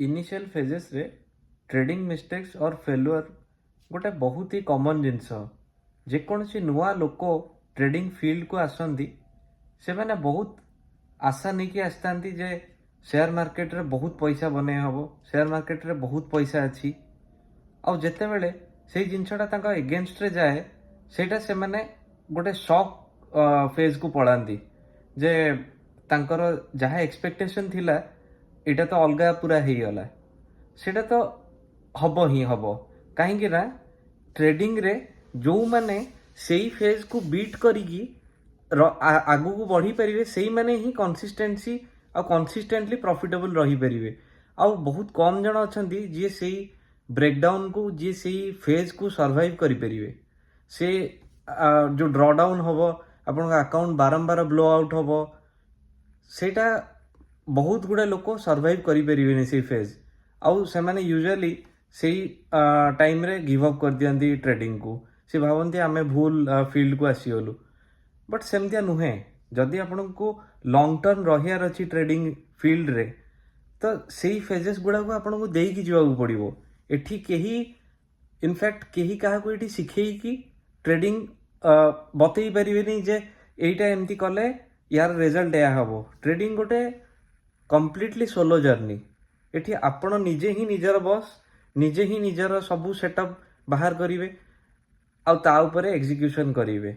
Initial phases रे trading mistakes और failure गोटे बहुत ही कॉमन जिनस जेकोसी नुआ लोक ट्रेडिंग फील्ड को आसती से मैंने बहुत आशा नहीं कि आसता जे शेयर मार्केट रे बहुत पैसा बने हम शेयर मार्केट रे बहुत पैसा अच्छी आउ जिते बड़े से जिनसटा एगेन्स्ट रे जाए सेटा से मैंने गोटे शॉक फेज को पड़ाती जे तांकर जहाँ एक्सपेक्टेशन थिला एटा तो अलगा पूरा हो गला सेटा तो हब ही हब कहीं ट्रेडिंग रे जो माने सेई फेज को बीट करिकी आगू को बढ़ी पारे से मैंने ही कंसिस्टेंसी आ कंसिस्टेंटली प्रॉफिटेबल रही पारे आउ बहुत कम जन अच्छा जी से ब्रेकडाउन को जी से फेज को सर्वाइव करें से जो ड्रॉडाउन हम आपण अकाउंट बारंबार ब्लो आउट हम सेटा बहुत गुड़ा लोक सर्वाइव करें से फेज आउ से माने यूजुअली से टाइम रे गिव अप कर दियंती ट्रेडिंग को से भावती आमे भूल फील्ड को आसीगलु बट सेमतिया नुहे जदि आपन को लॉन्ग टर्म रहियार अच्छी ट्रेडिंग फील्ड रे तो सेई फेजेस गुड़ा को आपन को देकी जीवा पड़ो एठी केही इनफैक्ट केही कहा को एठी सिखेई कि ट्रेडिंग बतई पारिबेनी जे एटा एमती कले यार रिजल्ट या हबो ट्रेडिंग गोटे कंप्लीटली सोलो जर्नी एठी आपण निजे ही निजर बॉस निजे ही निजर सबू सेटअप बाहर करिवे आ ता ऊपर एग्जीक्यूशन करिवे।